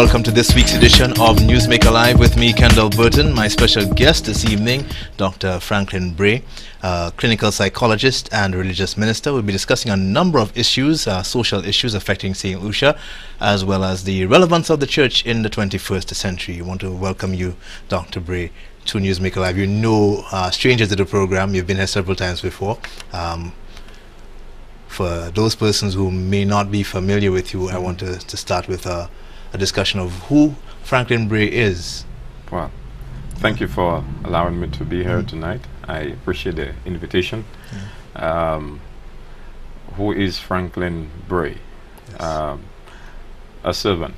welcome to this week's edition of Newsmaker Live with me, Kendall Burton. My special guest this evening, Dr. Franklin Bray, clinical psychologist and religious minister. We'll be discussing a number of issues, social issues affecting St. Lucia, as well as the relevance of the church in the 21st century. I want to welcome you, Dr. Bray, to Newsmaker Live. You're no stranger to the program. You've been here several times before. For those persons who may not be familiar with you, I want to start with a discussion of who Franklin Bray is. Well, thank you for allowing me to be here tonight. I appreciate the invitation. Who is Franklin Bray? Yes. A servant,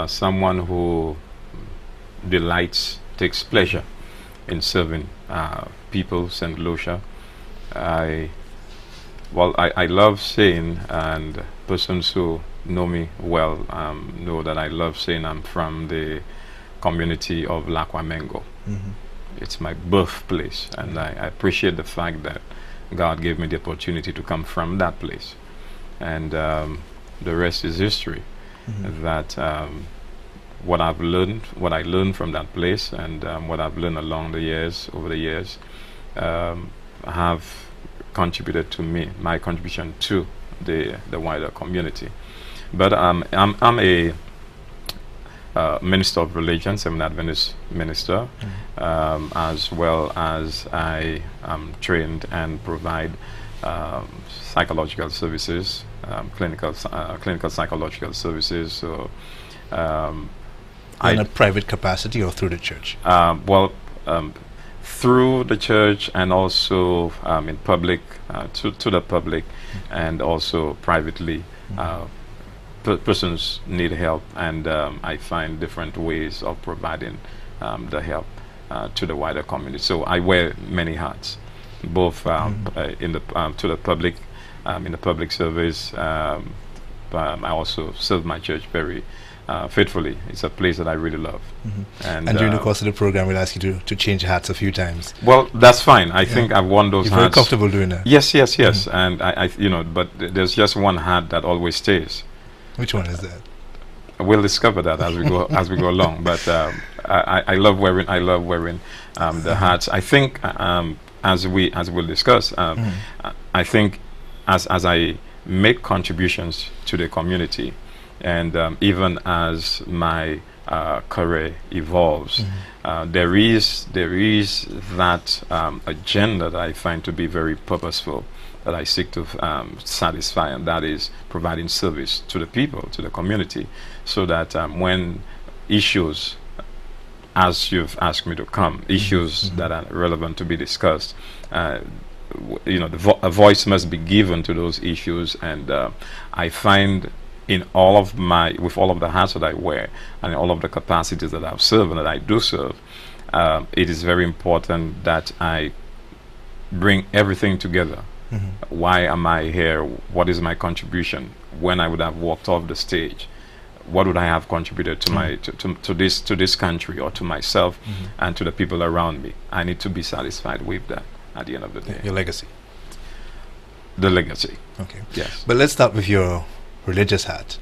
someone who takes pleasure in serving people, St. Lucia. I love saying, and persons who know me well know that I love saying I'm from the community of Lakwamengo. It's my birthplace, and I appreciate the fact that God gave me the opportunity to come from that place, and the rest is history. That what I learned from that place, and what I've learned over the years, have contributed to my contribution to the wider community. But I'm a minister of religion, Seventh Adventist minister, as well as I am trained and provide psychological services, clinical psychological services. So, in a private capacity or through the church? Through the church, and also in public, to the public, and also privately. Persons need help, and I find different ways of providing the help to the wider community. So I wear many hats, both in the to the public, in the public service. I also serve my church very faithfully. It's a place that I really love. And during the course of the program, we'll ask you to change hats a few times. Well, that's fine. I think I've worn those hats. You're very comfortable doing that. Yes. And I but there's just one hat that always stays. Which one is that? We'll discover that as we go along. But I love wearing the hats. I think as we'll discuss, I think as I make contributions to the community, and even as my career evolves, there is that agenda that I find to be very purposeful, that I seek to satisfy, and that is providing service to the people, to the community, so that when issues, as you've asked me to come, issues that are relevant to be discussed, a voice must be given to those issues. And I find with all of the hats that I wear, and all of the capacities that I've served and that I do serve, it is very important that I bring everything together. Why am I here? What is my contribution? When I would have walked off the stage, what would I have contributed to to this country, or to myself, and to the people around me? I need to be satisfied with that at the end of the day. Your legacy. The legacy. Okay. Yes. But let's start with your religious hat.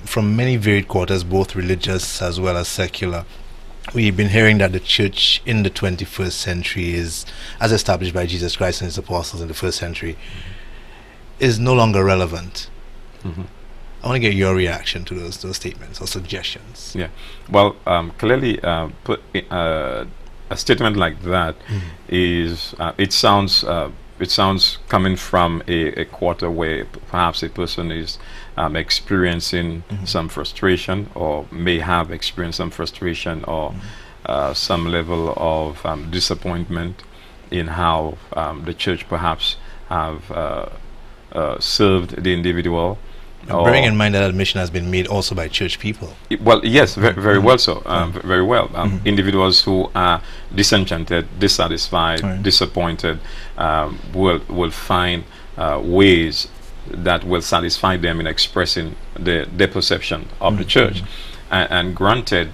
From many varied quarters, both religious as well as secular, we've been hearing that the church in the 21st century is, as established by Jesus Christ and his apostles in the first century, is no longer relevant. I want to get your reaction to those statements or suggestions. Yeah. Well, clearly, a statement like that is it sounds coming from a quarter where perhaps a person is experiencing some frustration, or may have experienced some frustration, or some level of disappointment in how the church perhaps have served the individual. Bearing in mind that admission has been made also by church people. Well, yes, very well so. Very well. Individuals who are disenchanted, dissatisfied, disappointed, will find ways that will satisfy them in expressing their perception of the church. And granted,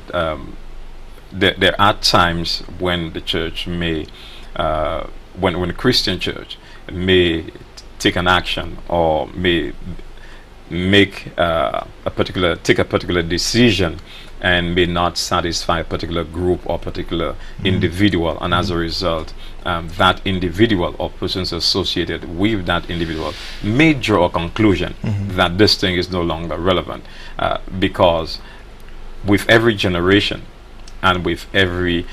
there are times when the church may, when the Christian church may take an action, or may take a particular decision and may not satisfy a particular group or particular individual, and as a result, that individual or persons associated with that individual may draw a conclusion that this thing is no longer relevant, because with every generation and with every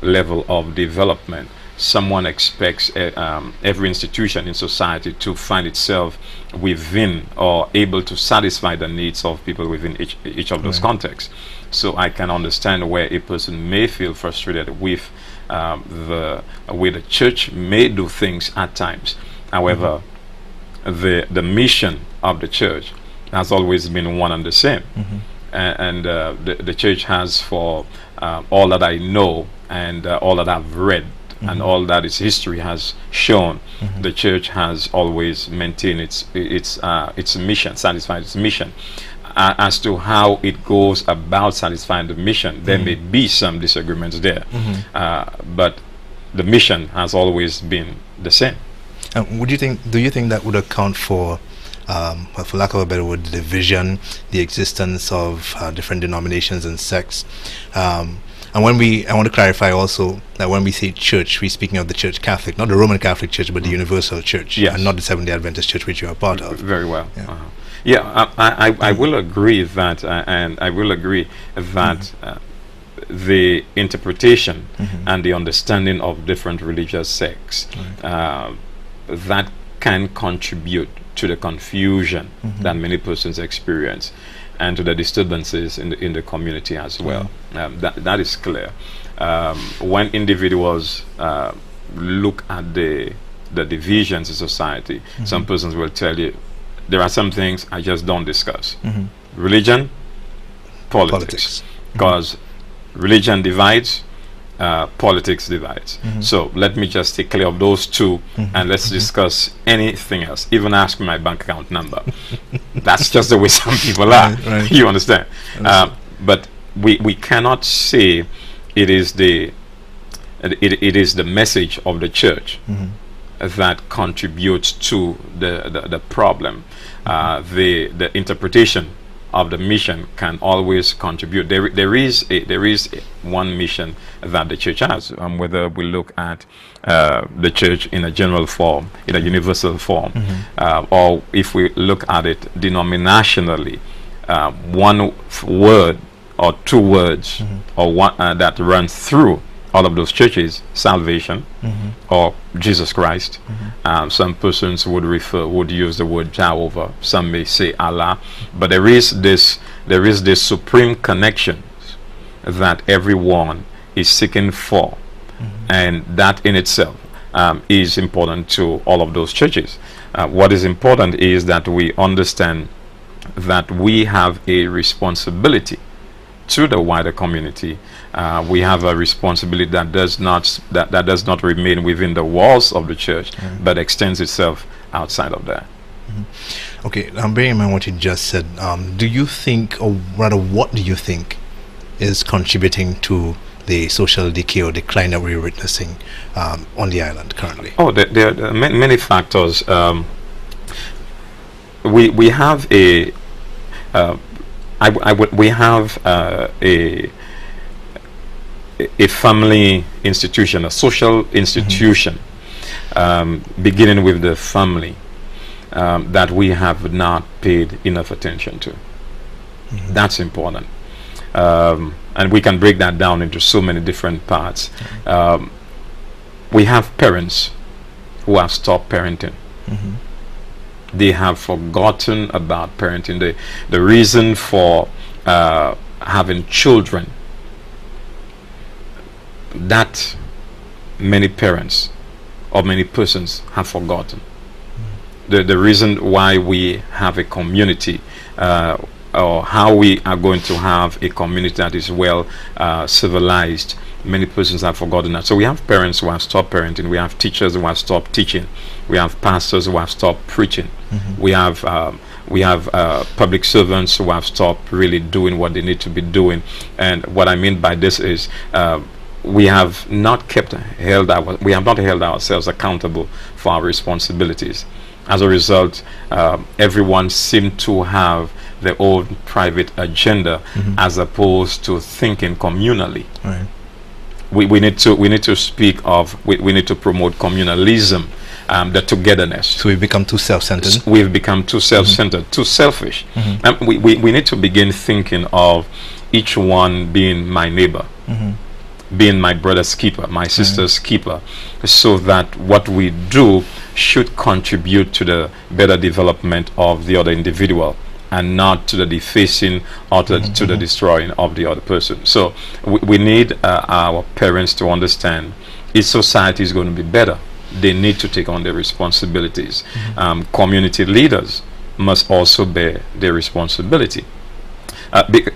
level of development, someone expects every institution in society to find itself within or able to satisfy the needs of people within each of those contexts. So I can understand where a person may feel frustrated with the way the church may do things at times. However, the mission of the church has always been one and the same. And the church has, for all that I know and all that I've read, and all that its history has shown, the church has always maintained its mission, satisfied its mission. As to how it goes about satisfying the mission, there may be some disagreements there, but the mission has always been the same. Do you think that would account for lack of a better word, the division, the existence of different denominations and sects? And I want to clarify also that when we say church, we're speaking of the Church Catholic, not the Roman Catholic Church, but the Universal Church, and not the Seventh-day Adventist Church, which you are part of. Very well. I will agree that, and I will agree that the interpretation and the understanding of different religious sects that can contribute to the confusion that many persons experience, and to the disturbances in the community as well. That is clear. When individuals look at the divisions in society, some persons will tell you, there are some things I just don't discuss. Religion, politics. Because religion divides, politics divides. So let me just take clear of those two, and let's discuss anything else. Even ask me my bank account number. That's just the way some people are. You understand? But we cannot say it is the message of the church that contributes to the problem. The interpretation of the mission can always contribute. There is one mission that the church has, whether we look at the church in a general form, in a universal form, or if we look at it denominationally, one word or two words or one that runs through all of those churches: salvation, or Jesus Christ. Some persons would use the word Jehovah. Some may say Allah. But there is this supreme connection that everyone is seeking for, and that in itself is important to all of those churches. What is important is that we understand that we have a responsibility to the wider community. We have a responsibility that does not remain within the walls of the church, but extends itself outside of that. Okay, bearing in mind what you just said, do you think, or rather what do you think is contributing to the social decay or decline that we're witnessing on the island currently? Oh, there are many factors. We have a family institution, a social institution, beginning with the family, that we have not paid enough attention to. That's important. And we can break that down into so many different parts. We have parents who have stopped parenting. They have forgotten about parenting. The reason for having children, that many parents or many persons have forgotten. The reason why we have a community, or how we are going to have a community that is well civilized, many persons have forgotten that. So we have parents who have stopped parenting. We have teachers who have stopped teaching. We have pastors who have stopped preaching. We have public servants who have stopped really doing what they need to be doing. And what I mean by this is we have not held ourselves accountable for our responsibilities. As a result, everyone seemed to have their own private agenda as opposed to thinking communally. Right. We need to speak of, we need to promote communalism, the togetherness. So we've become too self-centered. We've become too self-centered, too selfish. We need to begin thinking of each one being my neighbor, being my brother's keeper, my sister's keeper, so that what we do should contribute to the better development of the other individual, and not to the defacing or to the destroying of the other person. So we need our parents to understand, if society is going to be better, they need to take on their responsibilities. Community leaders must also bear their responsibility.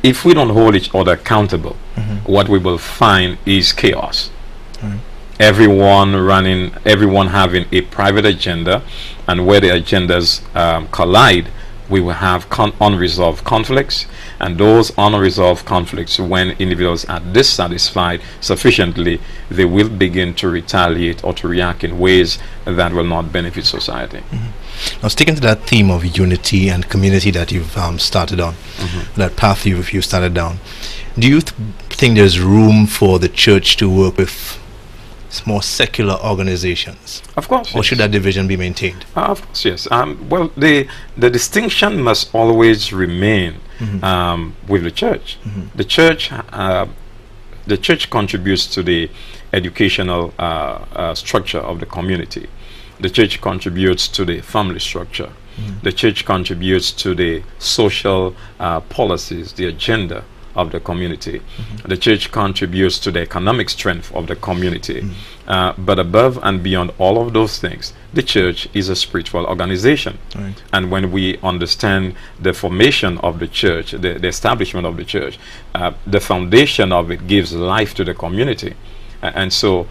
If we don't hold each other accountable, what we will find is chaos. Everyone having a private agenda, and where the agendas collide, we will have unresolved conflicts, and those unresolved conflicts, when individuals are dissatisfied sufficiently, they will begin to retaliate or to react in ways that will not benefit society. Now, sticking to that theme of unity and community that you've started on, that path you've started down, do you think there's room for the church to work with more secular organizations? Of course. Or should that division be maintained? Of course, yes. Well, the distinction must always remain with the church. The church contributes to the educational structure of the community. The church contributes to the family structure. The church contributes to the social policies, the agenda of the community. The church contributes to the economic strength of the community. But above and beyond all of those things, the church is a spiritual organization. Right. And when we understand the formation of the church, the establishment of the church, the foundation of it gives life to the community. And so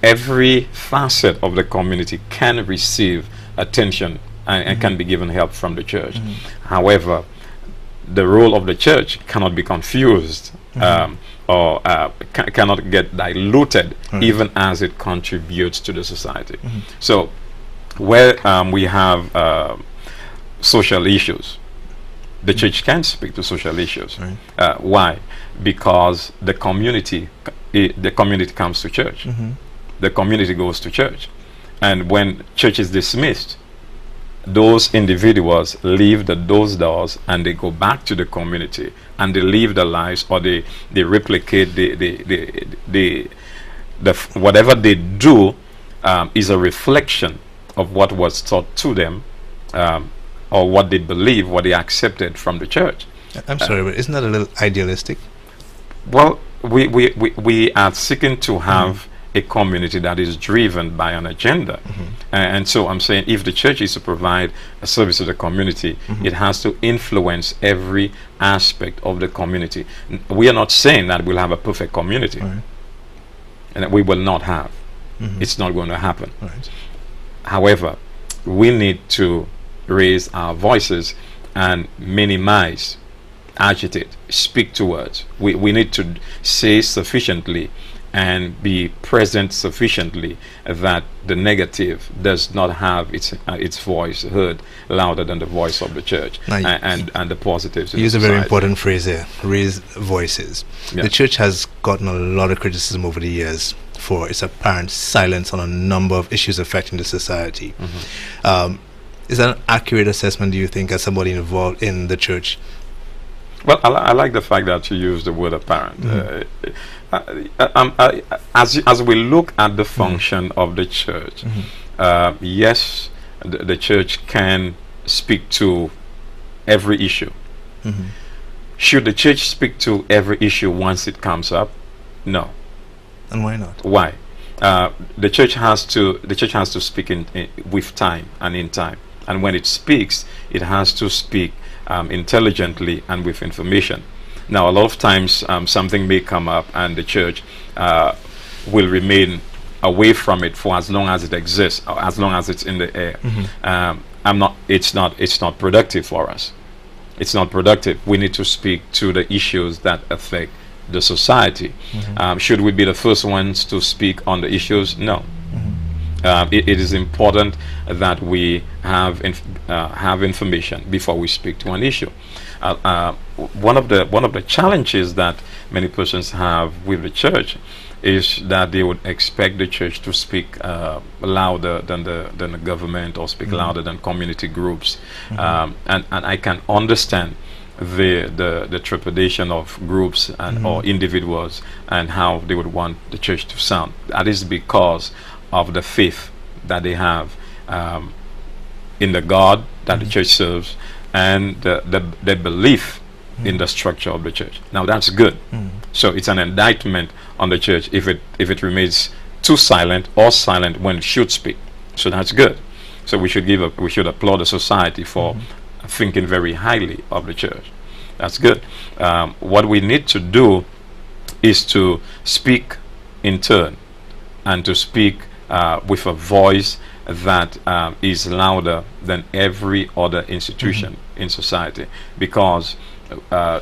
every facet of the community can receive attention and can be given help from the church. However, the role of the church cannot be confused or cannot get diluted, even as it contributes to the society. So where we have social issues, the church can speak to social issues. Why? Because the community comes to church. The community goes to church. And when church is dismissed, those individuals leave those doors and they go back to the community, and they live their lives, or they replicate whatever they do is a reflection of what was taught to them, or what they believe, what they accepted from the church. I'm sorry, but isn't that a little idealistic? Well, we are seeking to have a community that is driven by an agenda. And so I'm saying, if the church is to provide a service to the community, it has to influence every aspect of the community. We are not saying that we'll have a perfect community, and that we will not have. It's not going to happen. However, we need to raise our voices and minimize, agitate, speak to words. We need to say sufficiently and be present sufficiently that the negative does not have its voice heard louder than the voice of the church, and the positives. You use a very important phrase there: raise voices. The church has gotten a lot of criticism over the years for its apparent silence on a number of issues affecting the society. Is that an accurate assessment, do you think, as somebody involved in the church? Well, I like the fact that you use the word apparent. As we look at the function of the church, yes, the church can speak to every issue. Should the church speak to every issue once it comes up? No. And why not? Why? The church has to speak with time and in time. And when it speaks, it has to speak intelligently and with information. Now, a lot of times something may come up and the church will remain away from it for as long as it exists, or as long as it's in the air. It's not productive for us. It's not productive. We need to speak to the issues that affect the society. Should we be the first ones to speak on the issues? No. It is important that we have information before we speak to an issue. One of the challenges that many persons have with the church is that they would expect the church to speak louder than the government, or speak louder than community groups, and I can understand the trepidation of groups and or individuals, and how they would want the church to sound. That is because of the faith that they have in the God that the church serves, and the belief in the structure of the church. Now that's good. So it's an indictment on the church if it remains too silent or silent when it should speak. So that's good. So we should applaud the society for thinking very highly of the church. That's good. What we need to do is to speak in turn, and to speak with a voice that is louder than every other institution in society, because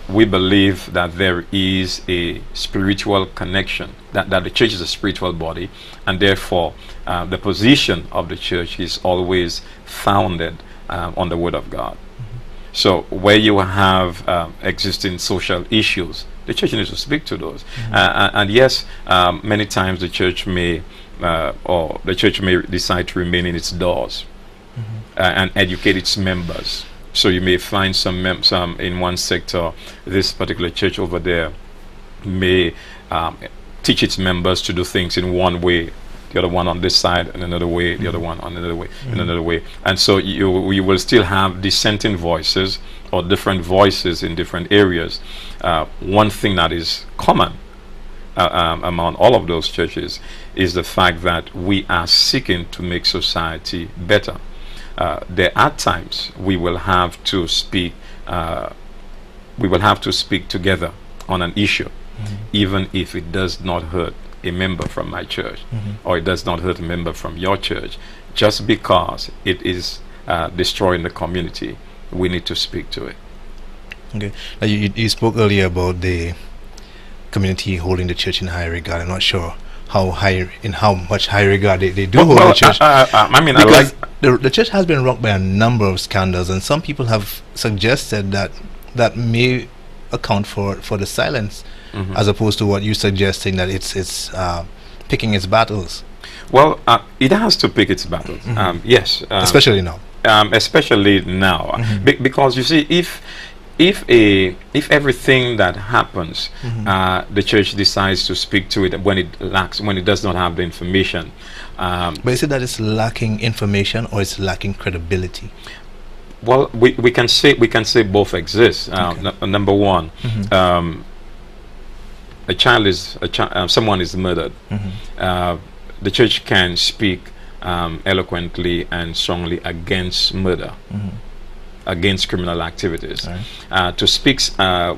we believe that there is a spiritual connection, that the church is a spiritual body, and therefore the position of the church is always founded on the Word of God. So where you have existing social issues, the church needs to speak to those. And yes, many times the church may decide to remain in its doors and educate its members. So you may find some in one sector, this particular church over there may teach its members to do things in one way, the other one on this side and another way, the other one on another way, and another way. And so you will still have dissenting voices, or different voices in different areas. One thing that is common among all of those churches is the fact that we are seeking to make society better. There are times we will have to speak together on an issue, even if it does not hurt a member from my church, or it does not hurt a member from your church. Just because it is destroying the community, we need to speak to it. Okay. Now you spoke earlier about the community holding the church in high regard. I'm not sure how much high regard they do hold the church. I mean, because the church has been rocked by a number of scandals, and some people have suggested that may account for the silence, as opposed to what you're suggesting, that it's picking its battles. Well, it has to pick its battles. Yes, especially now. Because you see, if everything that happens, the church decides to speak to it when it does not have the information. But is it that it's lacking information, or it's lacking credibility? Well, we can say both exist. Number one, someone is murdered. The church can speak eloquently and strongly against murder, against criminal activities. To speak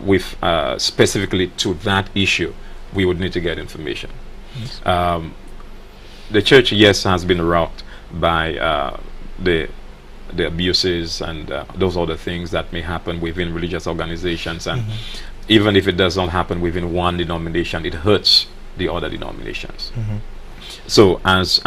with specifically to that issue, we would need to get information. The church, yes, has been rocked by the abuses and those other things that may happen within religious organizations, and even if it does not happen within one denomination, it hurts the other denominations. So as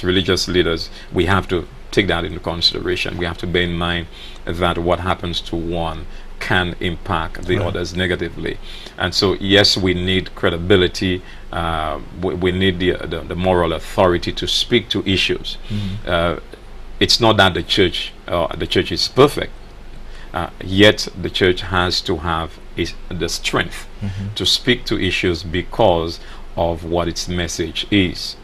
religious leaders, we have to take that into consideration. We have to bear in mind that what happens to one can impact the others negatively. And so yes, we need credibility. We need the moral authority to speak to issues. It's not that the church is perfect, yet the church has to have the strength to speak to issues because of what its message is.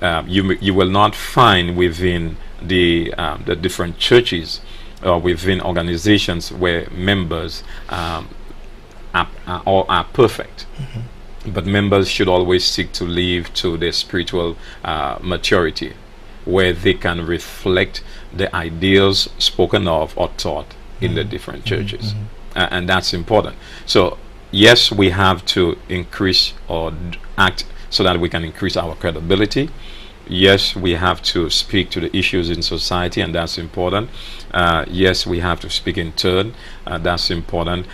You will not find within the different churches or within organizations where members are perfect. But members should always seek to live to their spiritual maturity, where they can reflect the ideals spoken of or taught in the different churches. And that's important. So yes, we have to increase or act so that we can increase our credibility. Yes, we have to speak to the issues in society, and that's important. Yes, we have to speak in turn. That's important.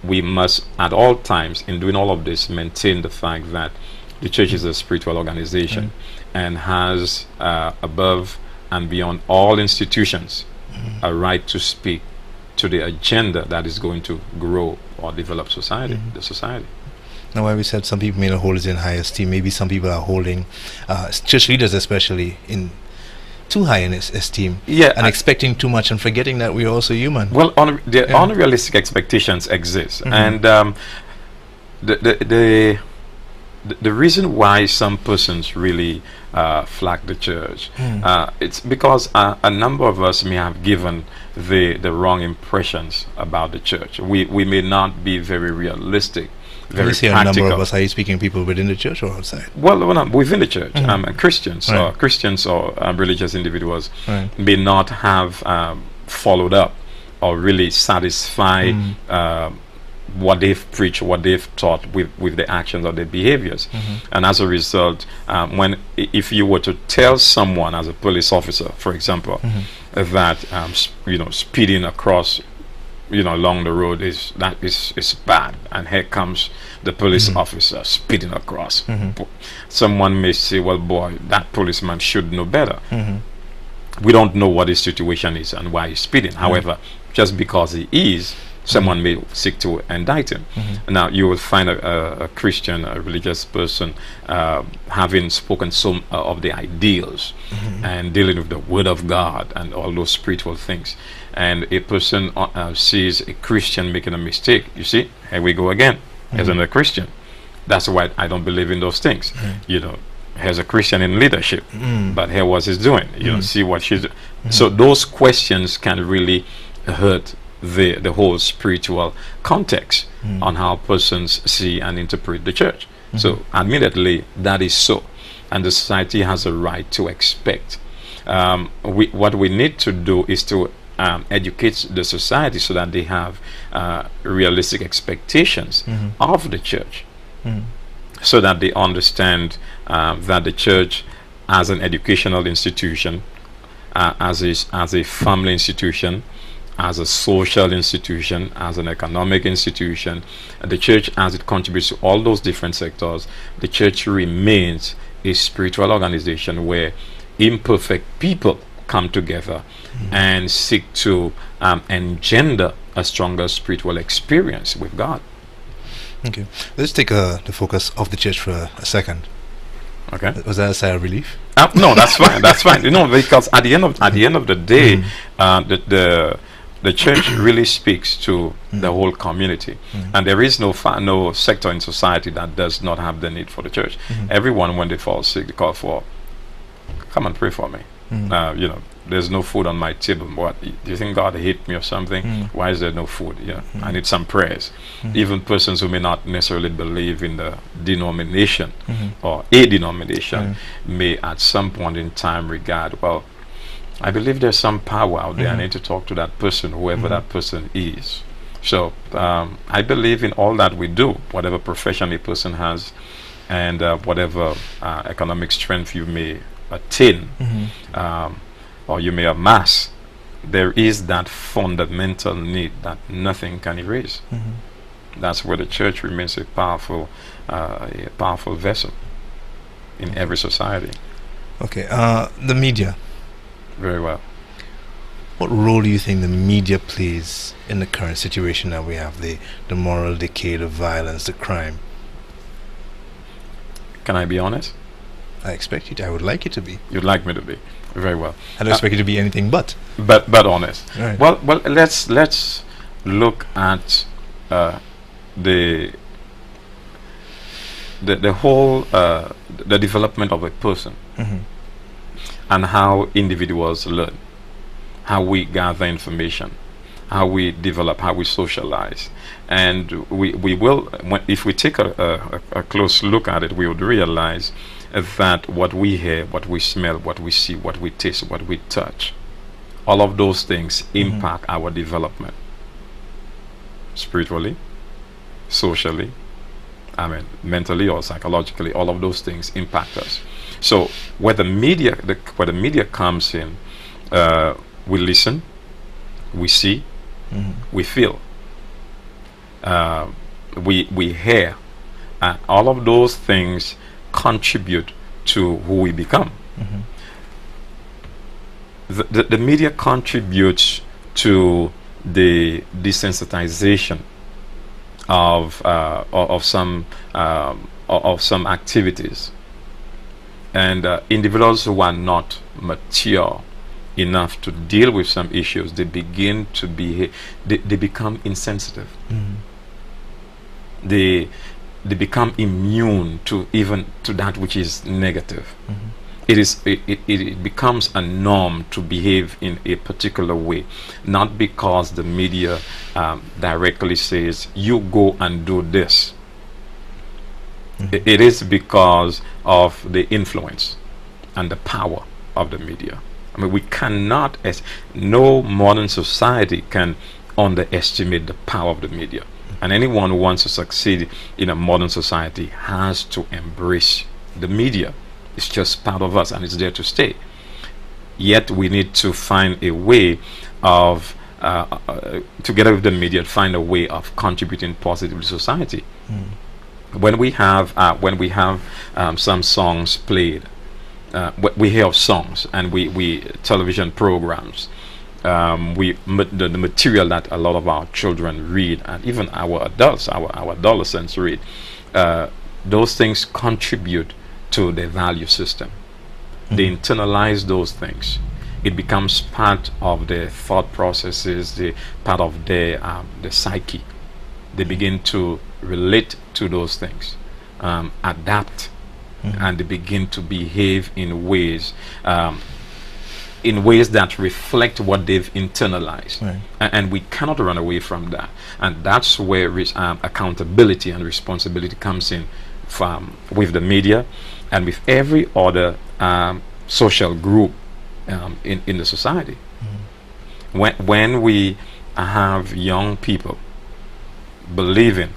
We must, at all times, in doing all of this, maintain the fact that the church is a spiritual organization and has above and beyond all institutions a right to speak to the agenda that is going to grow or develop society, the society. Now, why we said some people may not hold it in high esteem, maybe some people are holding church leaders especially in too high in esteem, and expecting too much and forgetting that we're also human. Well, unrealistic expectations exist, and the reason why some persons really flag the church, it's because a number of us may have given the wrong impressions about the church. We may not be very realistic. When you say a number of us, are you speaking people within the church or outside? Well, within the church, Christians or religious individuals may not have followed up or really satisfied what they've preached, what they've taught with the actions or their behaviors. And as a result, if you were to tell someone as a police officer, for example, that speeding across along the road is bad, and here comes the police officer speeding across. Someone may say, well, boy, that policeman should know better. We don't know what his situation is and why he's speeding. However, just because he is, someone may seek to indict him. Now, you will find a Christian, a religious person, having spoken some of the ideals and dealing with the Word of God and all those spiritual things. And a person sees a Christian making a mistake. You see, here we go again. Here's another Christian. That's why I don't believe in those things. Here's a Christian in leadership, but here what he's doing. See what she's doing. So those questions can really hurt the whole spiritual context on how persons see and interpret the church. So admittedly, that is so, and the society has a right to expect. What we need to do is to educate the society so that they have realistic expectations of the church, so that they understand that the church as an educational institution, as a family institution, as a social institution, as an economic institution, the church, as it contributes to all those different sectors, the church remains a spiritual organization where imperfect people come together and seek to engender a stronger spiritual experience with God. Okay, let's take the focus of the church for a second. Okay, was that a sigh of relief? No, that's fine. That's fine. Because at the end of the day, the church really speaks to the whole community, and there is no sector in society that does not have the need for the church. Everyone, when they fall sick, they call for, come and pray for me. There's no food on my table. What, do you think God hate me or something? Why is there no food? I need some prayers. Even persons who may not necessarily believe in the denomination or a denomination may at some point in time regard, well, I believe there's some power out there. I need to talk to that person, whoever that person is. So I believe in all that we do, whatever profession a person has, and whatever economic strength you may attain, or you may amass, there is that fundamental need that nothing can erase. That's where the church remains a powerful vessel in every society. Okay, the media. Very well. What role do you think the media plays in the current situation that we have, the moral decay, the violence, the crime? Can I be honest? I expect you to. I would like you to be. You'd like me to be. Very well. I don't expect you to be anything but honest. Right. Well, let's look at the whole the development of a person, and how individuals learn, how we gather information, how we develop, how we socialize. And we will, if we take a close look at it, we would realize that what we hear, what we smell, what we see, what we taste, what we touch, all of those things impact our development, spiritually, socially, mentally or psychologically. All of those things impact us. So where the media comes in, we listen, we see, we feel, we hear, all of those things contribute to who we become. The media contributes to the desensitization of some activities, and individuals who are not mature enough to deal with some issues, they begin to behave. They become insensitive. They become immune to even to that which is negative. It becomes a norm to behave in a particular way, not because the media directly says you go and do this. It is because of the influence and the power of the media. I mean, we cannot, no modern society can underestimate the power of the media. And anyone who wants to succeed in a modern society has to embrace the media. It's just part of us and it's there to stay. Yet we need to find a way of, together with the media, find a way of contributing positively to society. When we have some songs played, we hear of songs and we television programs, the material that a lot of our children read, and even our adults, our adolescents read, those things contribute to their value system. They internalize those things. It becomes part of their thought processes, the part of their psyche. They begin to relate to those things, adapt, and they begin to behave in ways that reflect what they've internalized. And we cannot run away from that. And that's where accountability and responsibility comes in with the media and with every other social group in the society. When we have young people believing,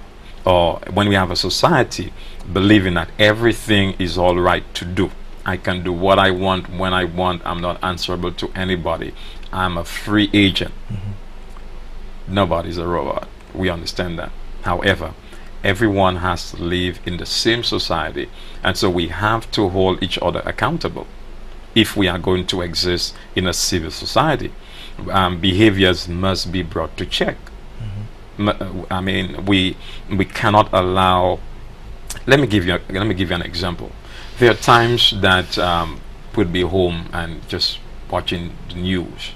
or when we have a society believing that everything is all right to do, I can do what I want when I want, I'm not answerable to anybody, I'm a free agent. Nobody's a robot. We understand that. However, everyone has to live in the same society, and so we have to hold each other accountable if we are going to exist in a civil society. Behaviors must be brought to check. I mean, we cannot allow. Let me give you an example. There are times that we'd be home and just watching the news,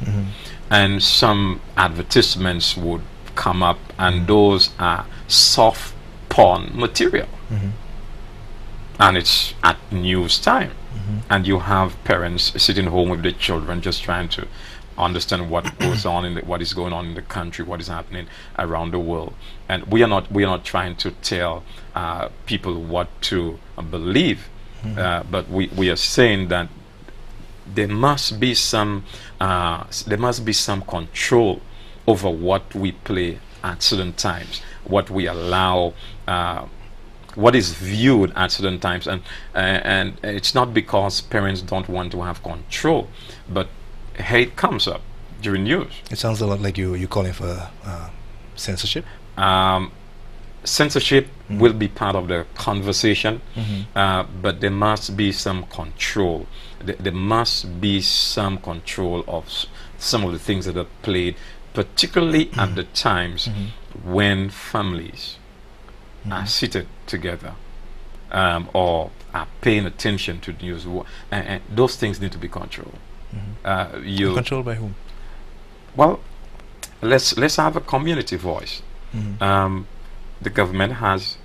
and some advertisements would come up, and those are soft porn material, and it's at news time, and you have parents sitting home with their children just trying to understand what goes on what is going on in the country, what is happening around the world. And we are not trying to tell people what to believe, but we are saying that there must be some control over what we play at certain times, what we allow, what is viewed at certain times, and it's not because parents don't want to have control, but hate comes up during news. It sounds a lot like you're calling for censorship. Censorship will be part of the conversation, but there must be some control. There must be some control of some of the things that are played, particularly at the times when families are seated together or are paying attention to news. And those things need to be controlled. Controlled by whom? Well, let's have a community voice. The government has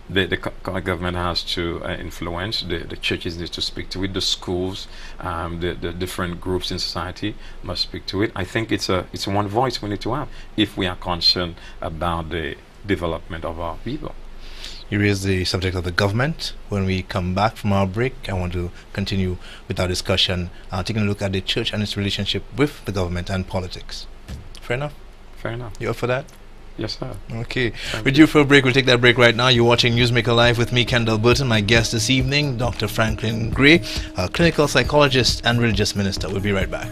the government has to influence. The churches need to speak to it. The schools, the different groups in society must speak to it. I think it's one voice we need to have if we are concerned about the development of our people. You raised the subject of the government. When we come back from our break, I want to continue with our discussion, taking a look at the church and its relationship with the government and politics. Fair enough? Fair enough. You up for that? Yes, sir. Okay. We're due for a break. We'll take that break right now. You're watching Newsmaker Live with me, Kendall Burton. My guest this evening, Dr. Franklin Gray, a clinical psychologist and religious minister. We'll be right back.